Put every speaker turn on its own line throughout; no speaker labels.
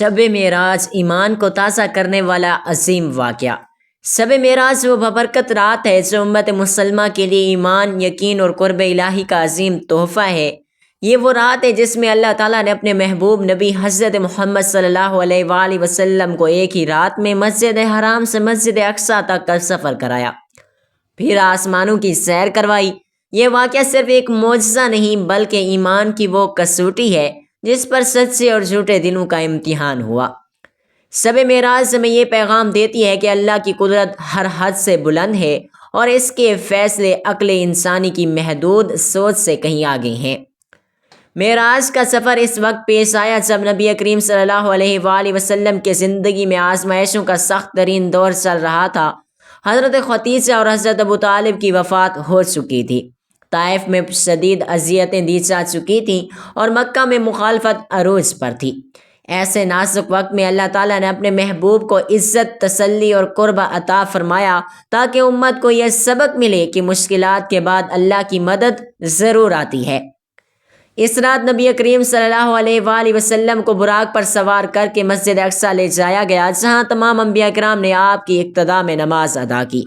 شب معراج ایمان کو تازہ کرنے والا عظیم واقعہ۔ شب معراج وہ بابرکت رات ہے جو امت مسلمہ کے لیے ایمان، یقین اور قرب الہی کا عظیم تحفہ ہے۔ یہ وہ رات ہے جس میں اللہ تعالیٰ نے اپنے محبوب نبی حضرت محمد صلی اللہ علیہ وآلہ وسلم کو ایک ہی رات میں مسجد حرام سے مسجد اقصیٰ تک کا سفر کرایا، پھر آسمانوں کی سیر کروائی۔ یہ واقعہ صرف ایک معجزہ نہیں بلکہ ایمان کی وہ کسوٹی ہے جس پر سچے اور جھوٹے دلوں کا امتحان ہوا۔ شب معراج ہمیں یہ پیغام دیتی ہے کہ اللہ کی قدرت ہر حد سے بلند ہے اور اس کے فیصلے عقل انسانی کی محدود سوچ سے کہیں آگے ہیں۔ معراج کا سفر اس وقت پیش آیا جب نبی کریم صلی اللہ علیہ وآلہ وسلم کے زندگی میں آزمائشوں کا سخت ترین دور چل رہا تھا۔ حضرت خدیجہ اور حضرت ابو طالب کی وفات ہو چکی تھی، طائف میں شدید اذیتیں دی جا چکی تھیں اور مکہ میں مخالفت عروج پر تھی۔ ایسے نازک وقت میں اللہ تعالیٰ نے اپنے محبوب کو عزت، تسلی اور قرب عطا فرمایا تاکہ امت کو یہ سبق ملے کہ مشکلات کے بعد اللہ کی مدد ضرور آتی ہے۔ اس رات نبی کریم صلی اللہ علیہ وآلہ وسلم کو براق پر سوار کر کے مسجد اقصیٰ لے جایا گیا جہاں تمام انبیاء کرام نے آپ کی اقتداء میں نماز ادا کی۔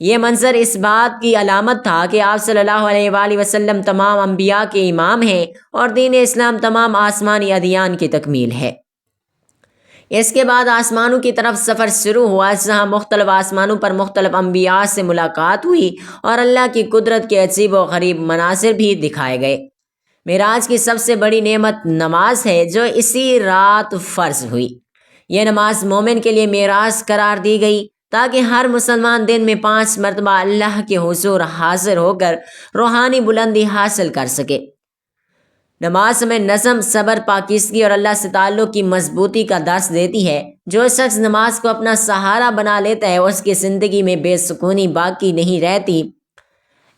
یہ منظر اس بات کی علامت تھا کہ آپ صلی اللہ علیہ وآلہ وسلم تمام انبیاء کے امام ہیں اور دین اسلام تمام آسمانی ادیان کی تکمیل ہے۔ اس کے بعد آسمانوں کی طرف سفر شروع ہوا جہاں مختلف آسمانوں پر مختلف انبیاء سے ملاقات ہوئی اور اللہ کی قدرت کے عجیب و غریب مناظر بھی دکھائے گئے۔ معراج کی سب سے بڑی نعمت نماز ہے جو اسی رات فرض ہوئی۔ یہ نماز مومن کے لیے معراج قرار دی گئی تاکہ ہر مسلمان دن میں 5 مرتبہ اللہ کے حضور حاضر ہو کر روحانی بلندی حاصل کر سکے۔ نماز ہمیں نظم، صبر، پاکیزگی اور اللہ سے تعلق کی مضبوطی کا درس دیتی ہے۔ جو شخص نماز کو اپنا سہارا بنا لیتا ہے اس کی زندگی میں بے سکونی باقی نہیں رہتی۔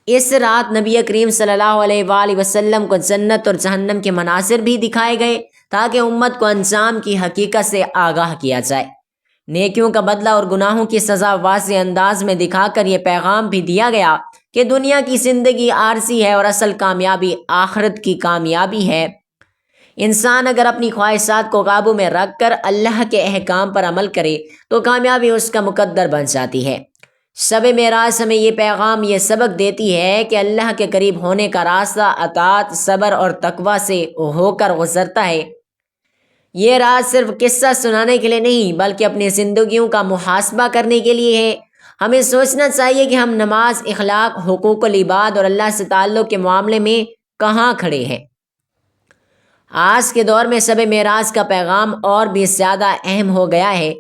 اس رات نبی کریم صلی اللہ علیہ وآلہ وسلم کو جنت اور جہنم کے مناظر بھی دکھائے گئے تاکہ امت کو انجام کی حقیقت سے آگاہ کیا جائے۔ نیکیوں کا بدلہ اور گناہوں کی سزا واضح انداز میں دکھا کر یہ پیغام بھی دیا گیا کہ دنیا کی زندگی عارضی ہے اور اصل کامیابی آخرت کی کامیابی ہے۔ انسان اگر اپنی خواہشات کو قابو میں رکھ کر اللہ کے احکام پر عمل کرے تو کامیابی اس کا مقدر بن جاتی ہے۔ شب معراج ہمیں یہ پیغام، یہ سبق دیتی ہے کہ اللہ کے قریب ہونے کا راستہ اطاعت، صبر اور تقوی سے ہو کر گزرتا ہے۔ یہ رات صرف قصہ سنانے کے لیے نہیں بلکہ اپنی زندگیوں کا محاسبہ کرنے کے لیے ہے۔ ہمیں سوچنا چاہیے کہ ہم نماز، اخلاق، حقوق العباد اور اللہ سے تعلق کے معاملے میں کہاں کھڑے ہیں۔ آج کے دور میں شب معراج کا پیغام اور بھی زیادہ اہم ہو گیا ہے۔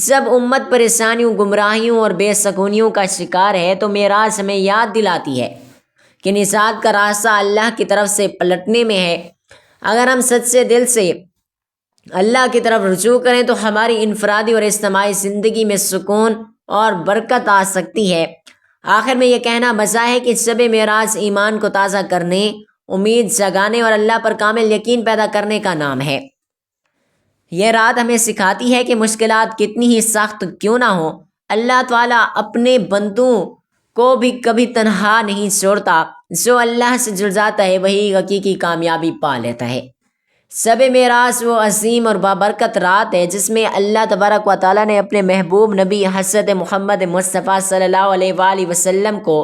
جب امت پریشانیوں، گمراہیوں اور بے سکونیوں کا شکار ہے تو معراج ہمیں یاد دلاتی ہے کہ نجات کا راستہ اللہ کی طرف سے پلٹنے میں ہے۔ اگر ہم سچے دل سے اللہ کی طرف رجوع کریں تو ہماری انفرادی اور اجتماعی زندگی میں سکون اور برکت آ سکتی ہے۔ آخر میں یہ کہنا بجا ہے کہ شب معراج ایمان کو تازہ کرنے، امید جگانے اور اللہ پر کامل یقین پیدا کرنے کا نام ہے۔ یہ رات ہمیں سکھاتی ہے کہ مشکلات کتنی ہی سخت کیوں نہ ہوں، اللہ تعالیٰ اپنے بندوں کو بھی کبھی تنہا نہیں چھوڑتا۔ جو اللہ سے جڑ جاتا ہے وہی حقیقی کامیابی پا لیتا ہے۔ شب معراج وہ عظیم اور بابرکت رات ہے جس میں اللہ تبارک و تعالیٰ نے اپنے محبوب نبی حضرت محمد مصطفیٰ صلی اللہ علیہ وآلہ وسلم کو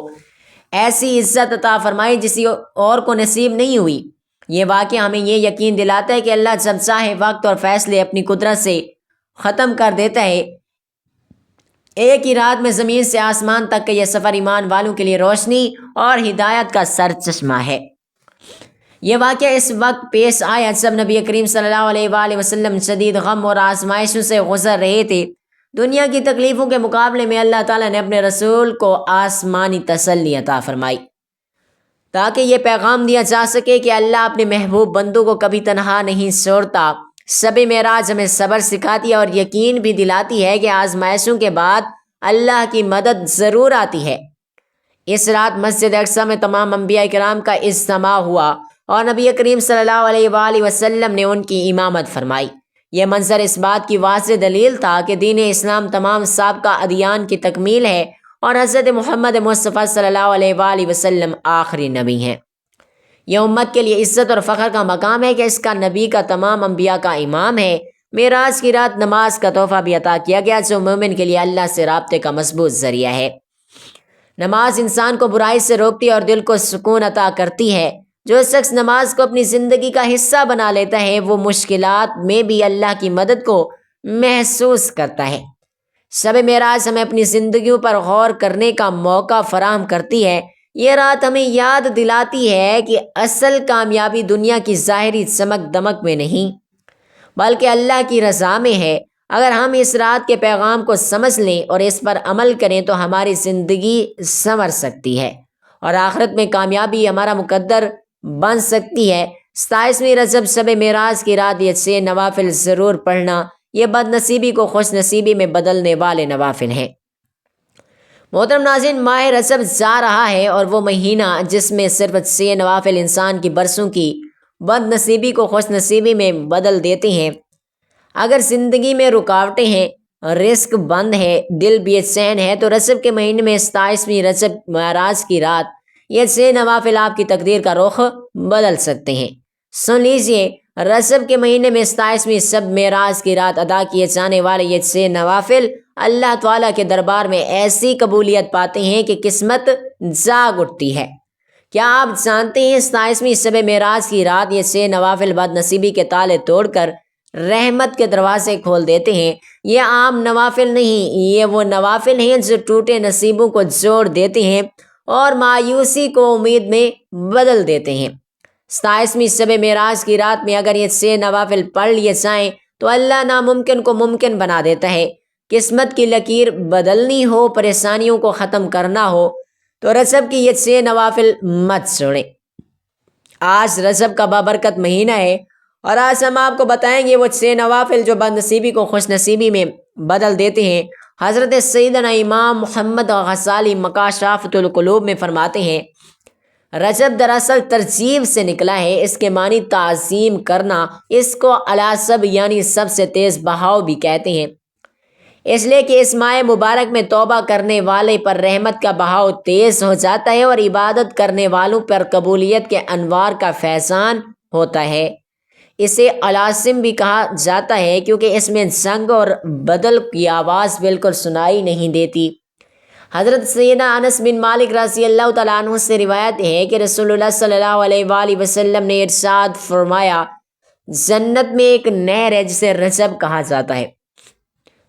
ایسی عزت عطا فرمائی جسی اور کو نصیب نہیں ہوئی۔ یہ واقعہ ہمیں یہ یقین دلاتا ہے کہ اللہ جب چاہے وقت اور فیصلے اپنی قدرت سے ختم کر دیتا ہے۔ ایک ہی رات میں زمین سے آسمان تک کا یہ سفر ایمان والوں کے لیے روشنی اور ہدایت کا سرچشمہ ہے۔ یہ واقعہ اس وقت پیش آیا جب نبی کریم صلی اللہ علیہ وآلہ وسلم شدید غم اور آزمائشوں سے گزر رہے تھے۔ دنیا کی تکلیفوں کے مقابلے میں اللہ تعالیٰ نے اپنے رسول کو آسمانی تسلی عطا فرمائی تاکہ یہ پیغام دیا جا سکے کہ اللہ اپنے محبوب بندوں کو کبھی تنہا نہیں چھوڑتا۔ شب معراج ہمیں صبر سکھاتی ہے اور یقین بھی دلاتی ہے کہ آزمائشوں کے بعد اللہ کی مدد ضرور آتی ہے۔ اس رات مسجد اقصیٰ میں تمام انبیاء کرام کا اجتماع ہوا اور نبی کریم صلی اللہ علیہ وآلہ وسلم نے ان کی امامت فرمائی۔ یہ منظر اس بات کی واضح دلیل تھا کہ دین اسلام تمام سابقہ ادیان کی تکمیل ہے اور حضرت محمد مصطفیٰ صلی اللہ علیہ وآلہ وسلم آخری نبی ہیں۔ یہ امت کے لیے عزت اور فخر کا مقام ہے کہ اس کا نبی کا تمام انبیاء کا امام ہے۔ معراج کی رات نماز کا تحفہ بھی عطا کیا گیا جو مومن کے لیے اللہ سے رابطے کا مضبوط ذریعہ ہے۔ نماز انسان کو برائی سے روکتی ہے اور دل کو سکون عطا کرتی ہے۔ جو شخص نماز کو اپنی زندگی کا حصہ بنا لیتا ہے وہ مشکلات میں بھی اللہ کی مدد کو محسوس کرتا ہے۔ شب معراج ہمیں اپنی زندگیوں پر غور کرنے کا موقع فراہم کرتی ہے۔ یہ رات ہمیں یاد دلاتی ہے کہ اصل کامیابی دنیا کی ظاہری چمک دمک میں نہیں بلکہ اللہ کی رضا میں ہے۔ اگر ہم اس رات کے پیغام کو سمجھ لیں اور اس پر عمل کریں تو ہماری زندگی سنور سکتی ہے اور آخرت میں کامیابی ہمارا مقدر بن سکتی ہے۔ 27ویں رجب شب معراج کی رات یہ 6 نوافل ضرور پڑھنا، یہ بد نصیبی کو خوش نصیبی میں بدلنے والے نوافل ہیں۔ محترم ناظرین، ماہ رجب جا رہا ہے اور وہ مہینہ جس میں صرف 6 نوافل انسان کی برسوں کی بد نصیبی کو خوش نصیبی میں بدل دیتے ہیں۔ اگر زندگی میں رکاوٹیں ہیں، رزق بند ہے، دل بے چین ہے تو رجب کے مہینے میں 27ویں رجب معراج کی رات یہ 6 نوافل آپ کی تقدیر کا رخ بدل سکتے ہیں۔ سن لیجئے، رجب کے مہینے میں 27ویں شب معراج کی رات ادا کیے جانے والے یہ 6 نوافل اللہ تعالیٰ کے دربار میں ایسی قبولیت پاتے ہیں کہ قسمت جاگ اٹھتی ہے۔ کیا آپ جانتے ہیں 27ویں شب معراج کی رات یہ 6 نوافل بد نصیبی کے تالے توڑ کر رحمت کے دروازے کھول دیتے ہیں؟ یہ عام نوافل نہیں، یہ وہ نوافل ہیں جو ٹوٹے نصیبوں کو جوڑ دیتے ہیں اور مایوسی کو امید میں بدل دیتے ہیں۔ 27ویں شب معراج کی رات میں اگر یہ 6 نوافل پڑھ لیے جائیں تو اللہ ناممکن کو ممکن بنا دیتا ہے۔ قسمت کی لکیر بدلنی ہو، پریشانیوں کو ختم کرنا ہو تو رجب کی یہ 6 نوافل مت چھوڑیں۔ آج رجب کا بابرکت مہینہ ہے اور آج ہم آپ کو بتائیں گے وہ 6 نوافل جو بد نصیبی کو خوش نصیبی میں بدل دیتے ہیں۔ حضرت سیدنا امام محمد غزالی مکاشفۃ القلوب میں فرماتے ہیں، رجب دراصل ترجیب سے نکلا ہے، اس کے معنی تعظیم کرنا، اس کو العصب یعنی سب سے تیز بہاؤ بھی کہتے ہیں، اس لیے کہ اس ماہ مبارک میں توبہ کرنے والے پر رحمت کا بہاؤ تیز ہو جاتا ہے اور عبادت کرنے والوں پر قبولیت کے انوار کا فیضان ہوتا ہے۔ اسے العاصم بھی کہا جاتا ہے کیونکہ اس میں زنگ اور بدل کی آواز بالکل سنائی نہیں دیتی۔ حضرت سیدنا انس بن مالک رضی اللہ تعالیٰ عنہ سے روایت ہے کہ رسول اللہ صلی اللہ علیہ وآلہ وسلم نے ارشاد فرمایا، جنت میں ایک نہر ہے جسے رجب کہا جاتا ہے،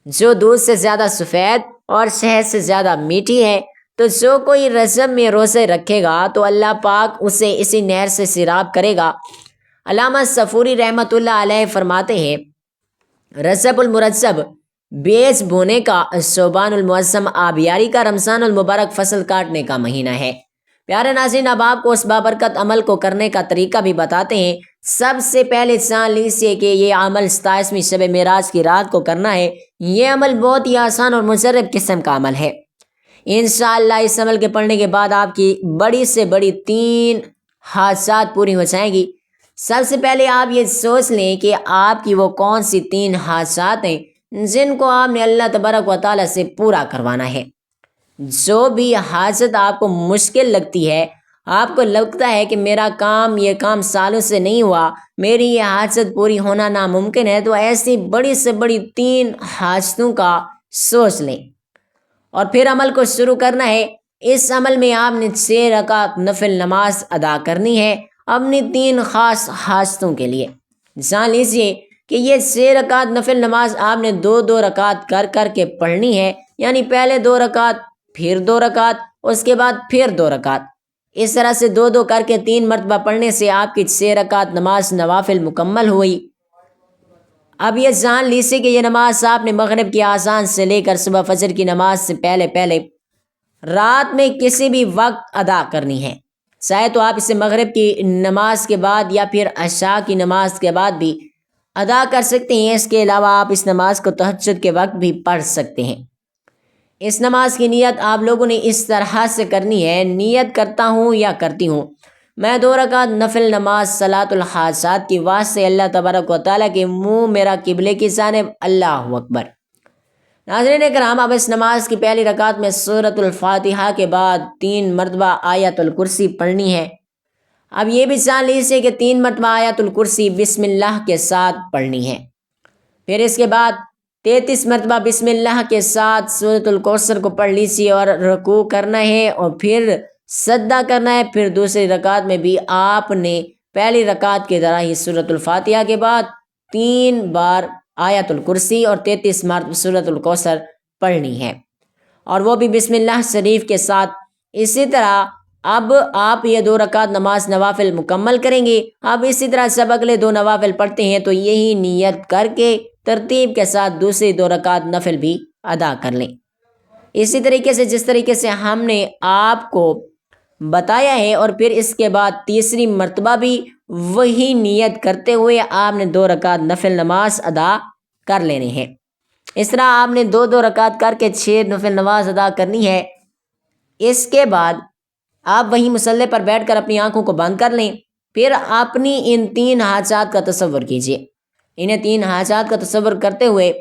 جو دودھ سے زیادہ سفید اور شہد سے زیادہ میٹھی ہے، تو جو کوئی رجب میں روزے رکھے گا تو اللہ پاک اسے اسی نہر سے سیراب کرے گا۔ علامہ صفوری رحمۃ اللہ علیہ فرماتے ہیں، رجب المرجب بیج بونے کا، شعبان المعظم آبیاری کا، رمضان المبارک فصل کاٹنے کا مہینہ ہے۔ پیارے ناظرین، اب آپ کو اس بابرکت عمل کو کرنے کا طریقہ بھی بتاتے ہیں۔ سب سے پہلے جان لیجیے کہ یہ عمل 27ویں شب معراج کی رات کو کرنا ہے۔ یہ عمل بہت ہی آسان اور مجرب قسم کا عمل ہے۔ انشاءاللہ اس عمل کے پڑھنے کے بعد آپ کی بڑی سے بڑی 3 حاجات پوری ہو جائیں گی۔ سب سے پہلے آپ یہ سوچ لیں کہ آپ کی وہ کون سی 3 حاجات ہیں جن کو آپ نے اللہ تبارک و تعالیٰ سے پورا کروانا ہے۔ جو بھی حاجت آپ کو مشکل لگتی ہے، آپ کو لگتا ہے کہ میرا یہ کام سالوں سے نہیں ہوا، میری یہ حاجت پوری ہونا ناممکن ہے، تو ایسی بڑی سے بڑی 3 حاجتوں کا سوچ لیں اور پھر عمل کو شروع کرنا ہے۔ اس عمل میں آپ نے 6 رکعت نفل نماز ادا کرنی ہے اپنی 3 خاص حاجتوں کے لیے۔ جان لیجیے کہ یہ 6 رکعت نفل نماز آپ نے 2 رکعت کر کے پڑھنی ہے، یعنی پہلے 2 رکعت، پھر 2 رکعت، اس کے بعد پھر 2 رکعت، اس طرح سے 2 کر کے 3 مرتبہ پڑھنے سے آپ کی 6 رکعت نماز نوافل مکمل ہوئی۔ اب یہ جان لیجیے کہ یہ نماز آپ نے مغرب کی اذان سے لے کر صبح فجر کی نماز سے پہلے رات میں کسی بھی وقت ادا کرنی ہے، چاہے تو آپ اسے مغرب کی نماز کے بعد یا پھر عشاء کی نماز کے بعد بھی ادا کر سکتے ہیں۔ اس کے علاوہ آپ اس نماز کو تہجد کے وقت بھی پڑھ سکتے ہیں۔ اس نماز کی نیت آپ لوگوں نے اس طرح سے کرنی ہے، نیت کرتا ہوں یا کرتی ہوں میں 2 رکعت نفل نماز صلاۃ الحاجات کی واسطے اللہ تبارک و تعالیٰ کے منہ میرا قبلے کی جانب، اللہ اکبر۔ ناظرین کرام، اب اس نماز کی پہلی رکعت میں سورۃ الفاتحہ کے بعد 3 مرتبہ آیت الکرسی پڑھنی ہے۔ اب یہ بھی جان لیجیے کہ 3 مرتبہ آیت الکرسی بسم اللہ کے ساتھ پڑھنی ہے۔ پھر اس کے بعد 33 مرتبہ بسم اللہ کے ساتھ سورۃ الکوثر کو پڑھ لیجیے اور رکوع کرنا ہے اور پھر سجدہ کرنا ہے۔ پھر دوسری رکعت میں بھی آپ نے پہلی رکعت کی طرح ہی سورۃ الفاتحہ کے بعد 3 بار آیت الکرسی اور 33 مرتبہ سورۃ الکوثر پڑھنی ہے، اور وہ بھی بسم اللہ شریف کے ساتھ۔ اسی طرح اب آپ یہ 2 رکعت نماز نوافل مکمل کریں گے۔ اب اسی طرح سب اگلے 2 نوافل پڑھتے ہیں تو یہی نیت کر کے ترتیب کے ساتھ دوسری 2 رکعت نفل بھی ادا کر لیں، اسی طریقے سے جس طریقے سے ہم نے آپ کو بتایا ہے، اور پھر اس کے بعد تیسری مرتبہ بھی وہی نیت کرتے ہوئے آپ نے 2 رکعت نفل نماز ادا کر لینے ہیں۔ اس طرح آپ نے 2 رکعت کر کے 6 نفل نماز ادا کرنی ہے۔ اس کے بعد آپ وہیں مصلی پر بیٹھ کر اپنی آنکھوں کو بند کر لیں، پھر اپنی ان 3 حاجات کا تصور کیجیے۔ انہیں 3 حاجات کا تصور کرتے ہوئے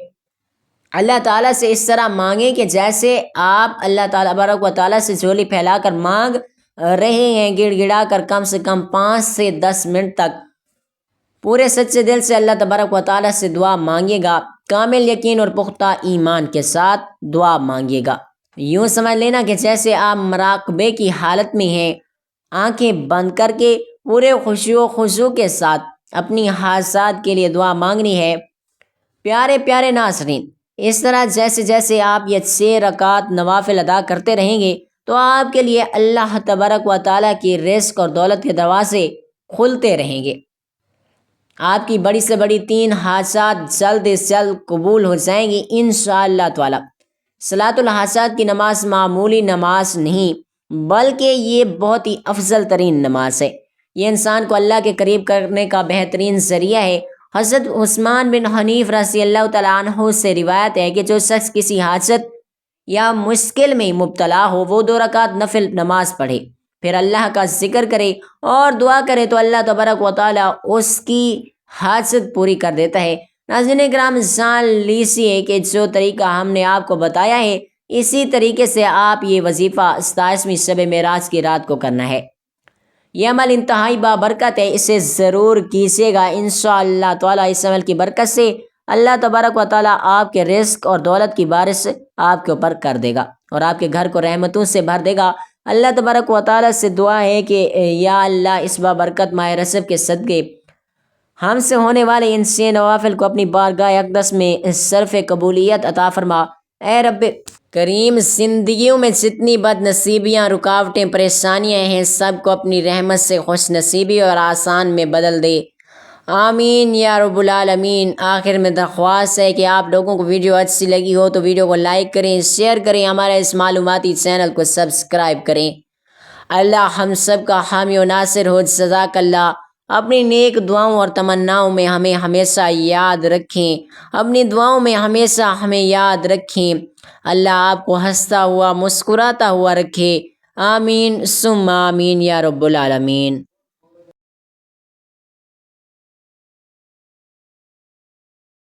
اللہ تعالیٰ سے اس طرح مانگیں کہ جیسے آپ اللہ تعالیٰ تبارک و تعالیٰ سے جھولی پھیلا کر مانگ رہے ہیں، گڑ گڑا کر کم سے کم 5 سے 10 منٹ تک پورے سچے دل سے اللہ تبارک و تعالیٰ سے دعا مانگیے گا، کامل یقین اور پختہ ایمان کے ساتھ دعا مانگیے گا۔ یوں سمجھ لینا کہ جیسے آپ مراقبے کی حالت میں ہیں، آنکھیں بند کر کے پورے خشوع و خضوع کے ساتھ اپنی حاجات کے لیے دعا مانگنی ہے۔ پیارے پیارے ناظرین، اس طرح جیسے جیسے آپ یہ 6 رکعت نوافل ادا کرتے رہیں گے تو آپ کے لیے اللہ تبارک و تعالیٰ کی رزق اور دولت کے دروازے کھلتے رہیں گے۔ آپ کی بڑی سے بڑی 3 حاجات جلد سے جلد قبول ہو جائیں گی انشاءاللہ تعالیٰ۔ صلاۃ الحاجات کی نماز معمولی نماز نہیں بلکہ یہ بہت ہی افضل ترین نماز ہے۔ یہ انسان کو اللہ کے قریب کرنے کا بہترین ذریعہ ہے۔ حضرت عثمان بن حنیف رضی اللہ تعالیٰ عنہ سے روایت ہے کہ جو شخص کسی حاجت یا مشکل میں مبتلا ہو وہ 2 رکعت نفل نماز پڑھے، پھر اللہ کا ذکر کرے اور دعا کرے تو اللہ تبارک و تعالیٰ اس کی حاجت پوری کر دیتا ہے۔ ناظرین کرام، جان لیجیے کہ جو طریقہ ہم نے آپ کو بتایا ہے اسی طریقے سے آپ یہ وظیفہ 27ویں شب معراج کی رات کو کرنا ہے۔ یہ عمل انتہائی بابرکت ہے، اسے ضرور کیجیے گا انشاءاللہ تعالیٰ۔ اس عمل کی برکت سے اللہ تبارک و تعالیٰ آپ کے رزق اور دولت کی بارش آپ کے اوپر کر دے گا اور آپ کے گھر کو رحمتوں سے بھر دے گا۔ اللہ تبارک و تعالیٰ سے دعا ہے کہ یا اللہ اس بابرکت ماہ رجب کے صدقے ہم سے ہونے والے ان 6 نوافل کو اپنی بارگاہ اقدس میں صرف قبولیت عطا فرما۔ اے رب کریم، زندگیوں میں جتنی بد نصیبیاں، رکاوٹیں، پریشانیاں ہیں سب کو اپنی رحمت سے خوش نصیبی اور آسان میں بدل دے، آمین یا رب العالمین۔ آخر میں درخواست ہے کہ آپ لوگوں کو ویڈیو اچھی لگی ہو تو ویڈیو کو لائک کریں، شیئر کریں، ہمارے اس معلوماتی چینل کو سبسکرائب کریں۔ اللہ ہم سب کا حامی و ناصر ہو، جزاک اللہ۔ اپنی نیک دعاؤں اور تمناؤں میں ہمیں ہمیشہ یاد رکھیں، اپنی دعاؤں میں ہمیشہ ہمیں یاد رکھیں۔ اللہ آپ کو ہنستا ہوا مسکراتا ہوا رکھے، آمین ثم آمین یا رب العالمین۔